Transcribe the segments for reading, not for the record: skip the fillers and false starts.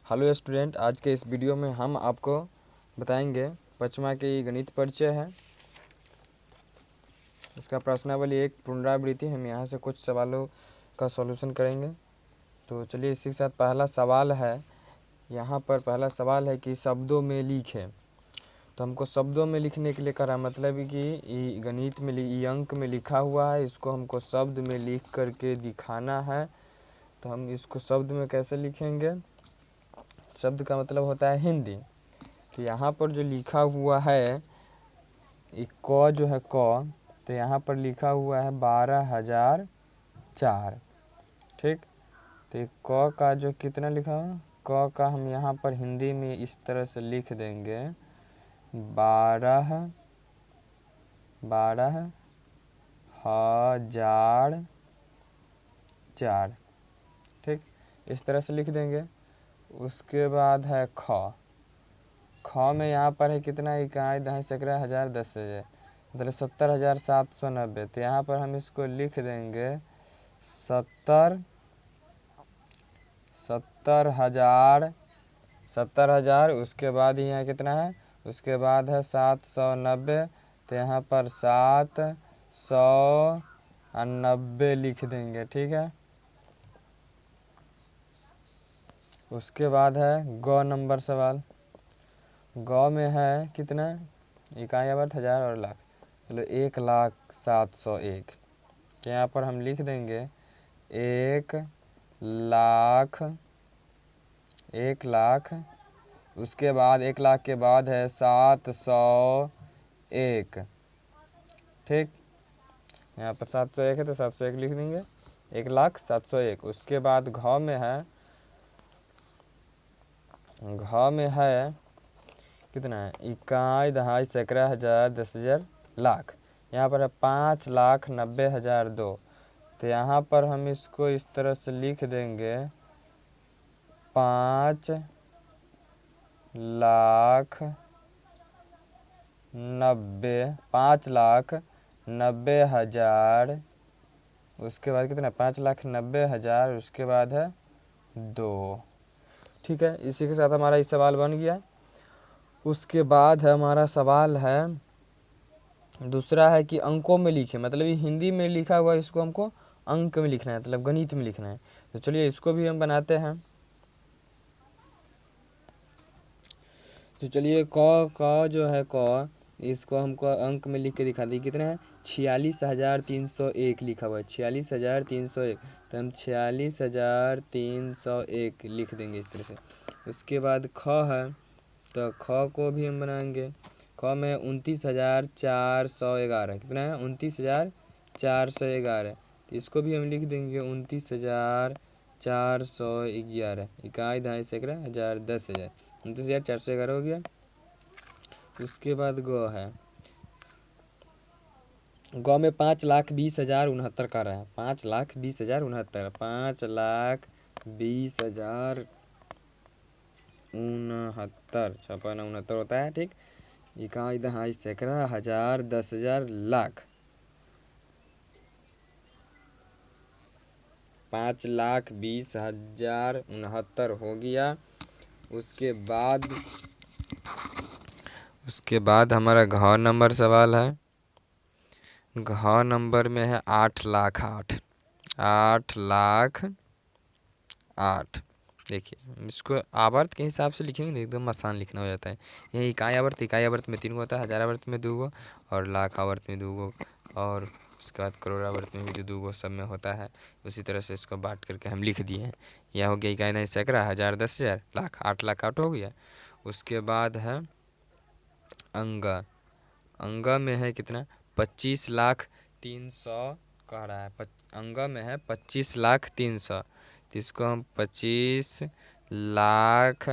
Hello student, आज के इस वीडियो में हम आपको बताएंगे पचमा की गणित परिचय है। इसका प्रश्नावली एक पुनरावृत्ति। हम यहाँ से कुछ सवालों का सॉल्यूशन करेंगे। तो चलिए इसी के साथ पहला सवाल है। यहाँ पर पहला सवाल है कि शब्दों में लिखें। तो हमको शब्दों में लिखने के लिए करा मतलब कि गणित में अंक में लिखा हुआ है, इसको हमको शब्द में लिख करके दिखाना है। तो हम इसको शब्द में कैसे लिखेंगे? शब्द का मतलब होता है हिंदी। तो यहाँ पर जो लिखा हुआ है क जो है क, तो यहाँ पर लिखा हुआ है 12,004। ठीक, तो क का जो कितना लिखा हुआ क का हम यहाँ पर हिंदी में इस तरह से लिख देंगे 12,004। ठीक, इस तरह से लिख देंगे। उसके बाद है ख में यहाँ पर है कितना इकाई दहाई सैकड़ा हज़ार दस हज़ार, मतलब 70,790। तो यहाँ पर हम इसको लिख देंगे 70,000। उसके बाद यहाँ कितना है, उसके बाद है 790। तो यहाँ पर 790 लिख देंगे। ठीक है, उसके बाद है ग नंबर सवाल। ग में है कितना इकाई आवर्त हज़ार और लाख, चलो 1,07,101। तो यहाँ पर हम लिख देंगे 1,00,000। उसके बाद 1,00,000 के बाद है 701। ठीक, यहाँ पर 701 है तो 701 लिख देंगे, 1,07,101। उसके बाद घ में है कितना है इकाई दहाई सैकड़ा हज़ार दस हज़ार लाख। यहाँ पर है 5,90,002। तो यहाँ पर हम इसको इस तरह से लिख देंगे 5,90,000। उसके बाद कितना 5,90,000। उसके बाद है 2। ठीक है, इसी के साथ हमारा ये सवाल बन गया। उसके बाद है हमारा सवाल है दूसरा है कि अंकों में लिखे, मतलब ये हिंदी में लिखा हुआ है, इसको हमको अंक में लिखना है, मतलब गणित में लिखना है। तो चलिए इसको भी हम बनाते हैं। तो चलिए क जो है क, इसको हमको अंक में लिख के दिखा दी। कितना है 46,301 लिखा हुआ है, 46,301। तो हम 46,301 लिख देंगे इस तरह से। उसके बाद ख है, तो ख को भी हम बनाएंगे। ख में 29,411। कितना है 29,411। तो इसको भी हम लिख देंगे 29,411। इकाई दहाई सैकड़ा हज़ार दस हज़ार, 29,411 हो गया। उसके बाद ग है, ग में 5,20,069 का रहा है, 5,20,069, 5,20,069, 56,69 होता है। ठीक, इकाई दहाई सैकड़ा हज़ार दस हज़ार लाख, 5,20,069 हो गया। उसके बाद हमारा घ नंबर सवाल है। घ नंबर में है 8,08,000। 8,08,000। देखिए इसको आवर्त के हिसाब से लिखेंगे ना, एकदम आसान लिखना हो जाता है। यही इकाई आवर्त में 3 गो होता है, हज़ार आवर्त में 2 गो, और लाख आवर्त में 2 गो, और उसके बाद करोड़ आवर्त में भी 2 गो सब में होता है। उसी तरह से इसको बांट करके हम लिख दिए हैं। यह हो गया इकाई दहाई सैकड़ा हज़ार दस हज़ार लाख, 8,08,000 हो गया। उसके बाद है अंगा। अंगा में है कितना 25,03,000 कह रहा है। अंगा में है 25,03,000। तो इसको हम 25 लाख,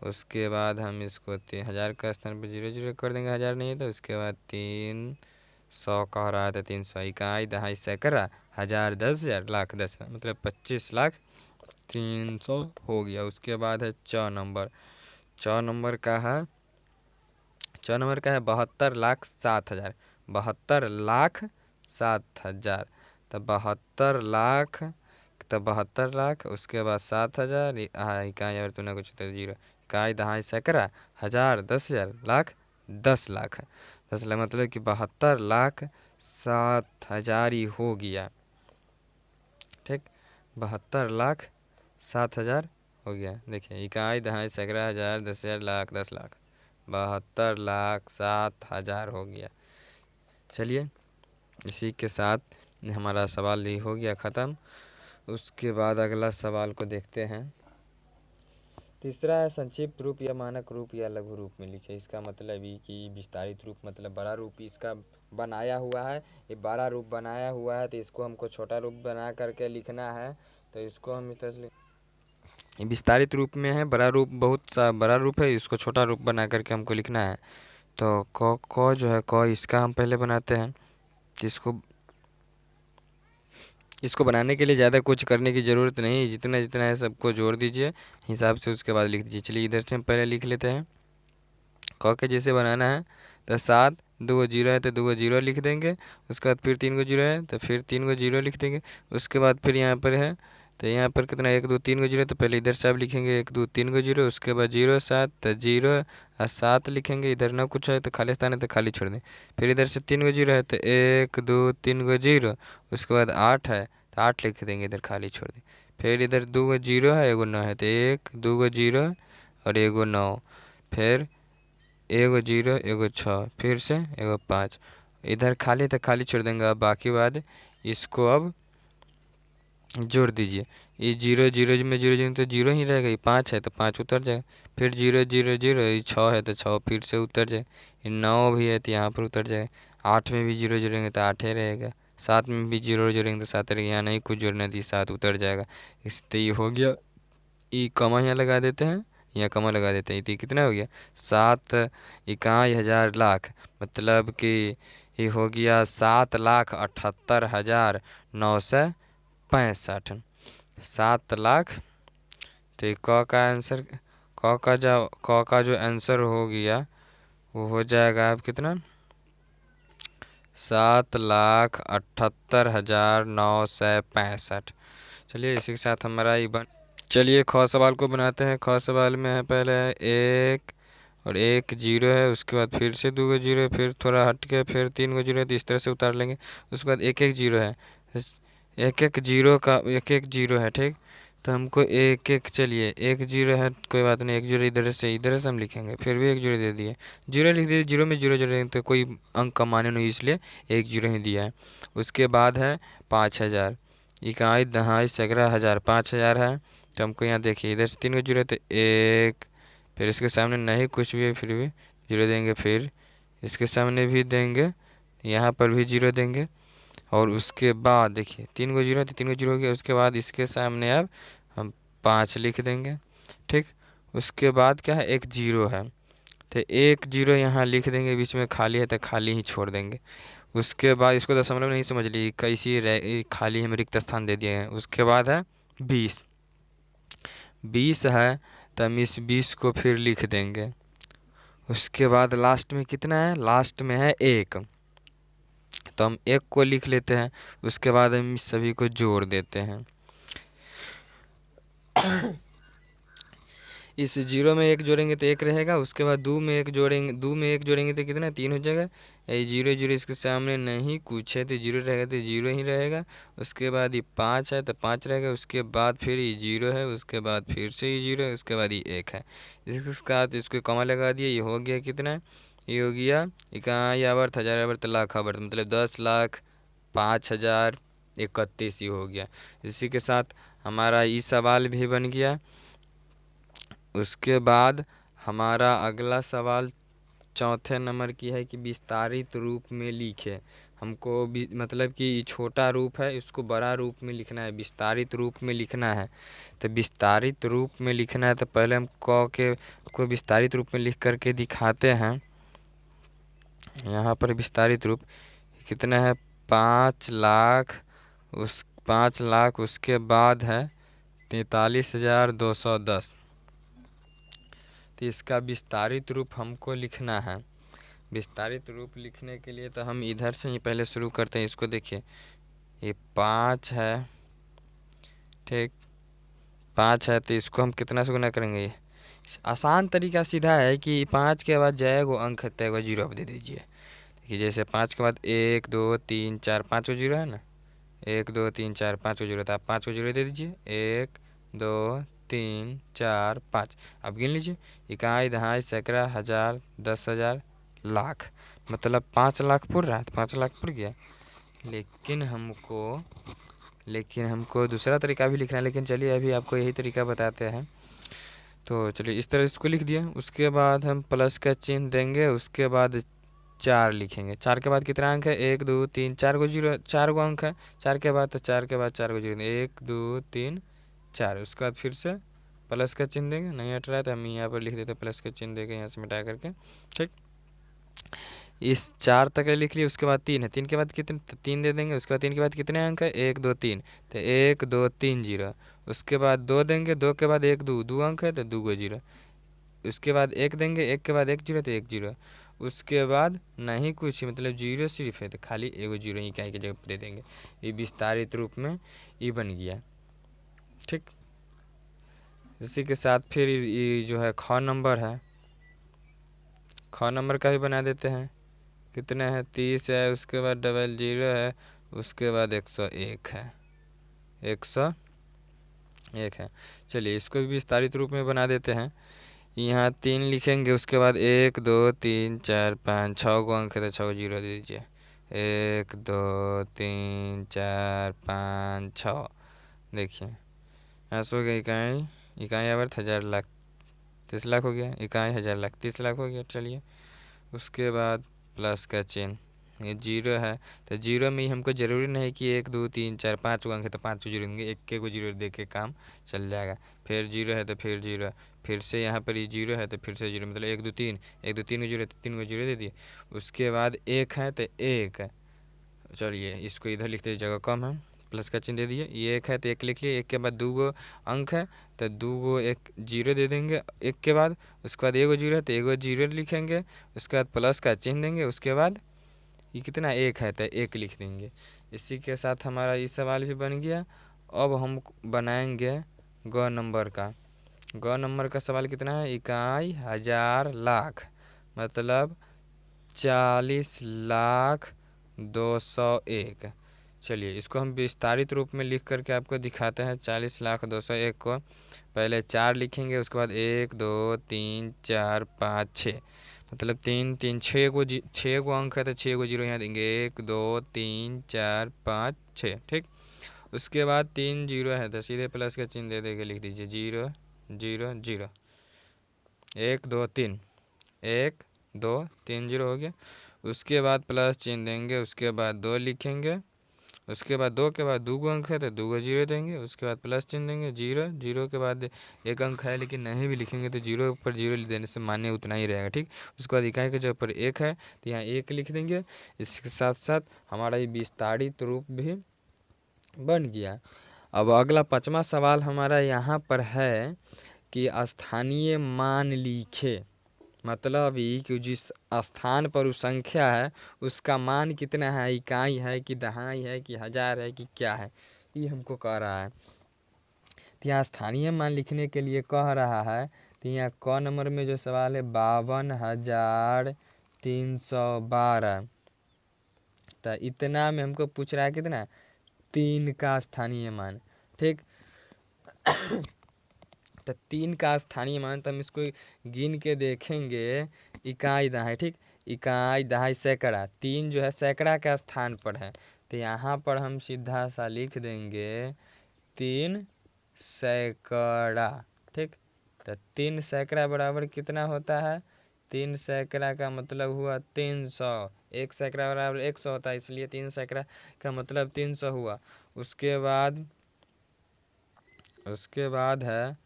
उसके बाद हम इसको 1,000 का स्थान पर 0 कर देंगे, 1,000 नहीं है तो। उसके बाद 300 कह रहा है, तो 300 इकाई दहाई सैकड़ा हज़ार दस हज़ार लाख दस हज़ार, मतलब 25,03,000 हो गया। उसके बाद है च नंबर। च नंबर का है 72,07,000। 72,07,000, तो 72 लाख तो 72 लाख, उसके बाद 7,000, इकाई और तुना कुछ तो जीरो, इकाई दहाई सैकड़ा, हज़ार, 10,000, लाख, 10 लाख है। 10 लाख मतलब कि 72,07,000 ही हो गया। ठीक, 72,07,000 हो गया। देखिए इकाई दहाई सैकड़ा, हज़ार, 10,000, लाख, 10 लाख, 72,07,000 हो गया। चलिए इसी के साथ हमारा सवाल ये हो गया ख़त्म। उसके बाद अगला सवाल को देखते हैं। तीसरा है संक्षिप्त रूप या मानक रूप या लघु रूप में लिखे। इसका मतलब ये कि विस्तारित रूप मतलब बड़ा रूप इसका बनाया हुआ है, ये बड़ा रूप बनाया हुआ है, तो इसको हमको छोटा रूप बना करके लिखना है। तो इसको हम इस तरह से विस्तारित रूप में है, बड़ा रूप बहुत सा बड़ा रूप है, इसको छोटा रूप बना करके हमको लिखना है। तो क जो है क इसका हम पहले बनाते हैं। इसको बनाने के लिए ज़्यादा कुछ करने की ज़रूरत नहीं, जितना जितना है सबको जोड़ दीजिए हिसाब से, उसके बाद लिख दीजिए। चलिए इधर से हम पहले लिख लेते हैं। क के जैसे बनाना है तो 7, 2 जीरो है तो 2 जीरो लिख देंगे, उसके बाद फिर 3 जीरो है तो फिर 3 जीरो लिख देंगे, उसके बाद फिर यहाँ पर है तो यहाँ पर कितना 1 2 3 जीरो, तो पहले इधर से आप लिखेंगे 1 2 3 जीरो, उसके बाद 0 7 तो 0 और 7 लिखेंगे। इधर ना कुछ है तो खाली स्थान है तो खाली छोड़ दें। फिर इधर से 3 जीरो है तो 1 2 3 जीरो, उसके बाद 8 है तो 8 लिख देंगे, इधर खाली छोड़ दें। फिर इधर 2 जीरो है 1 9 है तो 1 2 जीरो और 1 9, फिर 1 जीरो 1 6, फिर से 1 5, इधर खाली तो खाली छोड़ देंगे। अब बाकी बाद इसको अब जोड़ दीजिए। ये 0 0 में 0 0 तो 0 ही रहेगा, ये 5 है तो 5 उतर जाएगा, फिर 0 0 0, ये 6 है तो 6 फिर से उतर जाए, ये 9 भी है तो यहाँ पर उतर जाए, 8 में भी 0 जोड़ेंगे तो 8 ही रहेगा, 7 में भी 0 जोड़ेंगे तो 7 रहेगा, यहाँ नहीं कुछ जोड़ना दी 7 उतर जाएगा। इस तो ये हो गया। ये कमा यहाँ लगा देते हैं, यहाँ कमा लगा देते हैं, तो कितना हो गया 7 इकाई हज़ार लाख, मतलब कि ये हो गया 7,78,965। 7 लाख, तो ये क का आंसर क का जो आंसर हो गया वो हो जाएगा अब कितना 7,78,965। चलिए इसी के साथ हमारा ये चलिए ख सवाल को बनाते हैं। ख सवाल में है पहले 1 और 1 जीरो है, उसके बाद फिर से 2 जीरो है, फिर थोड़ा हट के फिर 3 जीरो है, तो इस तरह से उतार लेंगे। उसके बाद 1 1 जीरो है, 1 1 जीरो का 1 1 जीरो है। ठीक, तो हमको 1 1 चलिए 1 जीरो है कोई बात नहीं, 1 जीरो इधर से हम लिखेंगे, फिर भी 1 जीरो दे दिए, जीरो लिख दिए, जीरो में जीरो जोड़ेंगे तो कोई अंक का माने नहीं, इसलिए 1 जीरो ही दिया है। उसके बाद है 5,000, इकाई दहाई सैकड़ा हज़ार, 5,000 है। तो हमको यहाँ देखिए इधर से 3 जीरो है तो 1, फिर इसके सामने नहीं कुछ भी है फिर भी जीरो देंगे, फिर इसके सामने भी देंगे, यहाँ पर भी जीरो देंगे, और उसके बाद देखिए 3 जीरो है तो 3 जीरो हो गया। उसके बाद इसके सामने अब हम 5 लिख देंगे। ठीक, उसके बाद क्या है 1 जीरो है तो 1 जीरो यहाँ लिख देंगे, बीच में खाली है तो खाली ही छोड़ देंगे। उसके बाद इसको दशमलव नहीं समझ ली, कैसी खाली हम रिक्त स्थान दे दिए हैं। उसके बाद है 20 है तो हम इस 20 को फिर लिख देंगे। उसके बाद लास्ट में कितना है, लास्ट में है 1, तो हम 1 को लिख लेते हैं। उसके बाद हम इस सभी को जोड़ देते हैं। इस 0 में 1 जोड़ेंगे तो 1 रहेगा, उसके बाद 2 में 1 जोड़ेंगे, 2 में 1 जोड़ेंगे तो कितना 3 हो जाएगा। ये 0 0 इसके सामने नहीं कुछ है तो 0 रहेगा तो 0 ही रहेगा। उसके बाद ये 5 है तो 5 रहेगा, उसके बाद फिर ये 0 है, उसके बाद फिर से ये 0 है, उसके बाद ये 1 है। इसके साथ इसको कमा लगा दिए, ये हो गया कितना, ये हो गया इकाई आवर्त हज़ार आवर्त लाख आवर्त, मतलब 10,05,031 ही हो गया। इसी के साथ हमारा ये सवाल भी बन गया। उसके बाद हमारा अगला सवाल चौथे नंबर की है कि विस्तारित रूप में लिखे। हमको भी मतलब कि छोटा रूप है इसको बड़ा रूप में लिखना है, विस्तारित रूप में लिखना है। तो विस्तारित रूप में लिखना है तो पहले हम को विस्तारित रूप में लिख करके दिखाते हैं। यहाँ पर विस्तारित रूप कितना है 5 लाख, 5 लाख, उसके बाद है 43,210। तो इसका विस्तारित रूप हमको लिखना है। विस्तारित रूप लिखने के लिए तो हम इधर से ही पहले शुरू करते हैं। इसको देखिए ये 5 है, ठीक। 5 है तो इसको हम कितना से गुना करेंगे? आसान तरीका सीधा है कि 5 के बाद जाएगा अंक है तय जीरो आप दे दीजिए। देखिए जैसे 5 के बाद 1 2 3 4 5 को जीरो है ना, 1 2 3 4 5 को जीरो, तो आप 5 को जीरो दे दीजिए। 1 2 3 4 5 अब गिन लीजिए। इकाई, दहाई, सैकड़ा, हज़ार, 10,000, लाख, मतलब 5 लाख पुर रहा है, तो 5 लाख पुर गया। लेकिन हमको दूसरा तरीका भी लिखना है, लेकिन चलिए अभी आपको यही तरीका बताते हैं। तो चलिए इस तरह इसको लिख दिया। उसके बाद हम प्लस का चिन्ह देंगे, उसके बाद 4 लिखेंगे। 4 के बाद कितना अंक है? 1 2 3 4 को जीरो, 4 को अंक है 4 के बाद, तो 4 के बाद 4 को जीरो, 1 2 3 4। उसके बाद फिर से प्लस का चिन्ह देंगे, नहीं हट रहा है तो हम यहाँ पर लिख देते प्लस का चिन्ह देके यहाँ से मिटा करके। ठीक, इस 4 तक लिख लिया। उसके बाद 3 है, 3 के बाद कितने? 3 दे देंगे। उसके बाद 3 के बाद कितने अंक है? 1 2 3, तो 1 2 3 जीरो। उसके बाद 2 देंगे, 2 के बाद 1 2 2 अंक है तो 2 को जीरो। उसके बाद 1 देंगे, 1 के बाद 1 जीरो तो 1 जीरो। उसके बाद नहीं कुछ, मतलब जीरो सिर्फ है तो खाली एगो जीरो इकाई की जगह पर दे देंगे। ये विस्तारित रूप में ये बन गया। ठीक, इसी के साथ फिर ये जो है ख नंबर है, ख नंबर का भी बना देते हैं। कितने हैं? 30 है, उसके बाद डबल जीरो है, उसके बाद 101 है, 101 है। चलिए इसको भी विस्तारित रूप में बना देते हैं। यहाँ 3 लिखेंगे, उसके बाद 1 2 3 4 5 6 को अंक है तो 6 को जीरो दे दीजिए। 1 2 3 4 5 6। देखिए यहाँ से हो गया इकाई, इकाई आवर्त 1000 लाख 30 लाख हो गया, इकाई 1000 लाख 30 लाख हो गया। चलिए उसके बाद प्लस का चिन्ह, ये जीरो है तो जीरो में ही हमको ज़रूरी नहीं कि 1 2 3 4 5 को अंक है तो 5 को जीरो देंगे, एक के को जीरो दे के काम चल जाएगा। फिर जीरो है तो फिर जीरो, फिर से यहाँ पर ये जीरो है तो फिर से जीरो, मतलब 1 2 3, 1 2 3 को जीरो तो 3 को जीरो दे दिए। उसके बाद 1 है तो 1, चलिए इसको इधर लिखते हैं, जगह कम है, प्लस का चिन्ह दे दिए। ये 1 है तो 1 लिख लिए। 1 के बाद 2 गो अंक है तो 2 गो 1 जीरो दे देंगे 1 के बाद। उसके बाद 1 जीरो है तो 1 जीरो लिखेंगे। उसके बाद प्लस का चिन्ह देंगे। उसके बाद ये कितना 1 है तो 1 लिख देंगे। इसी के साथ हमारा ये सवाल भी बन गया। अब हम बनाएंगे ग नंबर का। ग नंबर का सवाल कितना है? इकाई, हज़ार, लाख, मतलब 40 लाख 201। चलिए इसको हम विस्तारित रूप में लिख करके आपको दिखाते हैं। 40 लाख 201 को पहले 4 लिखेंगे, उसके बाद 1 2 3 4 5 6, मतलब 3 3 6 को 6 को अंक है तो 6 को जीरो यहाँ देंगे। 1 2 3 4 5 6। ठीक, उसके बाद 3 जीरो है तो सीधे प्लस का चिन्ह दे देके लिख दीजिए 0 0 0। 1 2 3, 1 2 3 जीरो हो गया। उसके बाद प्लस चिन्ह देंगे, उसके बाद 2 लिखेंगे। उसके बाद 2 के बाद 2 को अंक है तो 2 को जीरो देंगे। उसके बाद प्लस चिन्ह देंगे, 0 0 के बाद 1 अंक है लेकिन नहीं भी लिखेंगे तो जीरो ऊपर जीरो देने से मान्य उतना ही रहेगा। ठीक, उसके बाद इकाई के जगह पर 1 है तो यहाँ 1 लिख देंगे। इसके साथ साथ हमारा ये विस्तारित रूप भी बन गया। अब अगला 5वां सवाल हमारा यहाँ पर है कि स्थानीय मान लिखे, मतलब ये कि जिस स्थान पर उस संख्या है उसका मान कितना है, इकाई है कि दहाई है कि हज़ार है कि क्या है, ये हमको कह रहा है। तो यहाँ स्थानीय मान लिखने के लिए कह रहा है। तो यहाँ क नंबर में जो सवाल है 52,312, तो इतना में हमको पूछ रहा है कितना? 3 का स्थानीय मान। ठीक, तो 3 का स्थानीय मान, तो हम इसको गिन के देखेंगे। इकाई, दहाई, ठीक, इकाई, दहाई, सैकड़ा, 3 जो है सैकड़ा के स्थान पर है तो यहाँ पर हम सीधा सा लिख देंगे 3 सैकड़ा। ठीक, तो 3 सैकड़ा बराबर कितना होता है? 3 सैकड़ा का मतलब हुआ 300। 1 सैकड़ा बराबर 100 होता है, इसलिए 3 सैकड़ा का मतलब 300 हुआ। उसके बाद है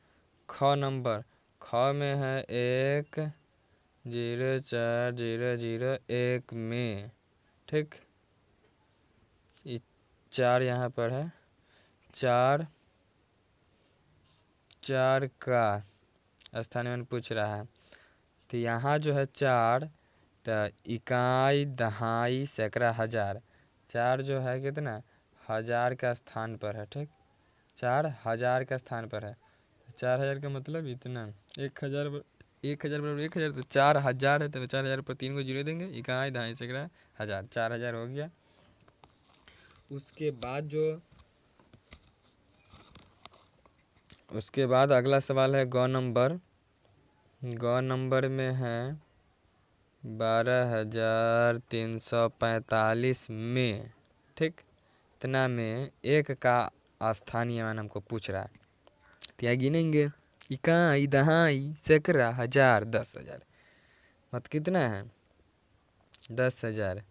ख नंबर। ख में है 1 0 4 0 0 1 में। ठीक, 4 यहाँ पर है, 4 का स्थानीय मान पूछ रहा है। तो यहाँ जो है 4, तो इकाई, दहाई, सैकड़ा, हज़ार, 4 जो है कितना? 1000 का स्थान पर है। ठीक, 4000 का स्थान पर है। 4000 का मतलब इतना, 1000 बराबर 1000, तो 4000 है, तो 4000 पर 3 को जीरो देंगे, इकाई दहाई सैकड़ा हज़ार, 4000 हो गया। उसके बाद अगला सवाल है गौ नंबर। गौ नंबर में है 12345 में, ठीक, इतना में एक का स्थानीय मान हमको पूछ रहा है। तो यहाँ गिनेंगे, इकाई दहाई सैकड़ा हज़ार 10,000, मत कितना है 10,000,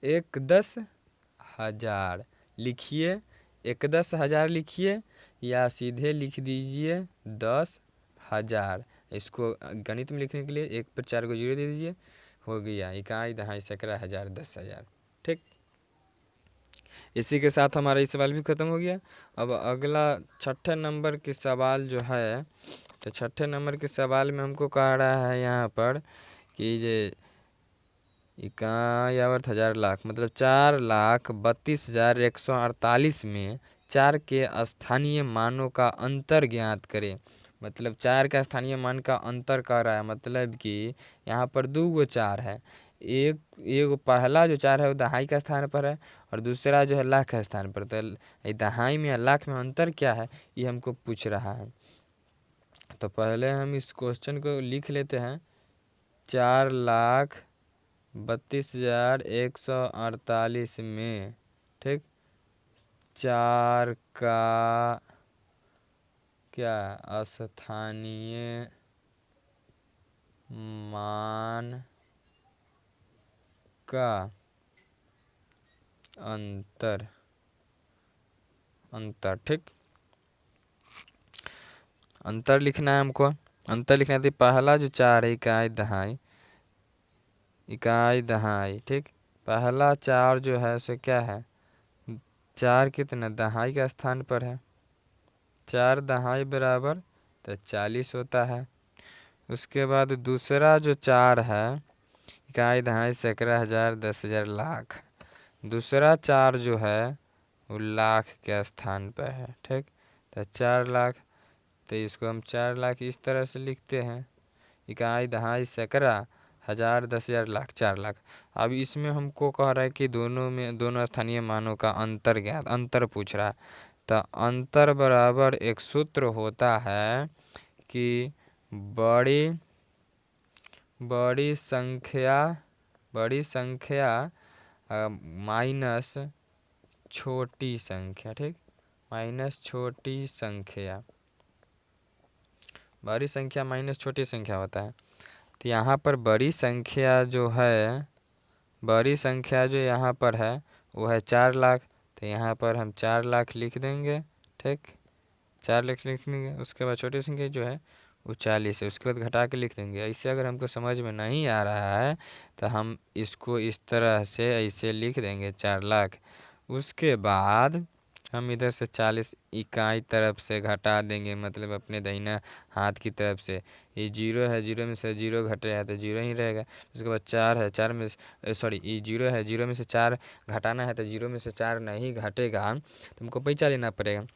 10,000 लिखिए, 10,000 लिखिए या सीधे लिख दीजिए 10,000। इसको गणित में लिखने के लिए 1 पर 4 को जीरो दे दीजिए, हो गया इकाई दहाई सैकड़ा हज़ार 10,000, ठीक। इसी के साथ हमारा ये सवाल भी ख़त्म हो गया। अब अगला 6ठे नंबर के सवाल जो है, तो 6ठे नंबर के सवाल में हमको कह रहा है यहाँ पर कि ये इकाई आवर्त हज़ार लाख, मतलब 4,32,148 में 4 के स्थानीय मानों का अंतर ज्ञात करें। मतलब 4 का स्थानीय मान का अंतर कर रहा है, मतलब कि यहाँ पर 2 गो 4 है। एक पहला जो 4 है वो दहाई का स्थान पर है, और दूसरा जो है लाख का स्थान पर। तो ये दहाई में या लाख में अंतर क्या है, ये हमको पूछ रहा है। तो पहले हम इस क्वेश्चन को लिख लेते हैं। 4,32,148 में, ठीक, 4 का क्या स्थानीय मान का अंतर, ठीक, अंतर लिखना है हमको। अंतर लिखना है, तो पहला जो 4 है इकाई दहाई, ठीक, पहला 4 जो है उसे क्या है, 4 कितना दहाई का स्थान पर है, 4 दहाई बराबर तो 40 होता है। उसके बाद दूसरा जो 4 है, इकाई दहाई सैकड़ा हज़ार 10,000 लाख, दूसरा 4 जो है वो लाख के स्थान पर है, ठीक। तो 4 लाख, तो इसको हम 4 लाख इस तरह से लिखते हैं, इकाई दहाई सैकड़ा हज़ार 10,000 लाख 4 लाख। अब इसमें हमको कह रहा है कि दोनों स्थानीय मानों का अंतर ज्ञात, अंतर पूछ रहा है। तो अंतर बराबर एक सूत्र होता है कि बड़ी संख्या माइनस छोटी संख्या, ठीक, माइनस छोटी संख्या, बड़ी संख्या माइनस छोटी संख्या होता है। तो यहाँ पर बड़ी संख्या जो यहाँ पर है वो है 4 लाख, तो यहाँ पर हम 4 लाख लिख देंगे, ठीक, 4 लाख लिख देंगे। उसके बाद छोटी संख्या जो है वो 40 है, उसके बाद घटा के लिख देंगे। ऐसे अगर हमको समझ में नहीं आ रहा है तो हम इसको इस तरह से ऐसे लिख देंगे 4 लाख। उसके बाद हम इधर से 40 इकाई तरफ से घटा देंगे, मतलब अपने दाहिना हाथ की तरफ से। ये 0 है, 0 में से 0 घटेगा तो 0 ही रहेगा। उसके बाद 4 है, 4 में ये 0 है, 0 में से 4 घटाना है तो 0 में से 4 नहीं घटेगा, तो हमको पैसा लेना पड़ेगा।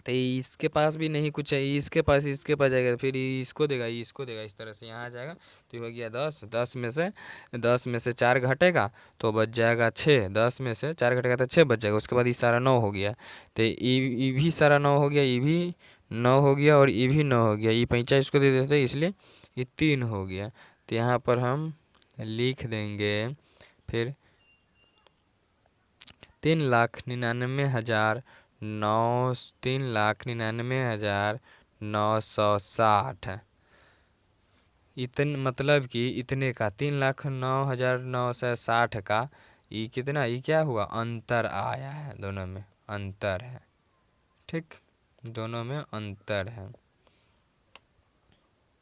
तो इसके पास भी नहीं कुछ है, इसके पास जाएगा, फिर इसको देगा, इस तरह से यहाँ आ जाएगा। तो हो गया 10, 10 में से 4 घटेगा तो बच जाएगा 6, 10 में से 4 घटेगा तो 6 बच जाएगा। उसके बाद ये सारा 9 हो गया, तो ये भी सारा 9 हो गया, ये भी 9 हो गया और ये भी 9 हो गया। ये पैंचा इसको दे देते इसलिए ये 3 हो गया। तो यहाँ पर हम लिख देंगे फिर 3,99,960। मतलब कि इतने का 3,09,960 का ये कितना, ये क्या हुआ, अंतर आया है, दोनों में अंतर है, ठीक, दोनों में अंतर है।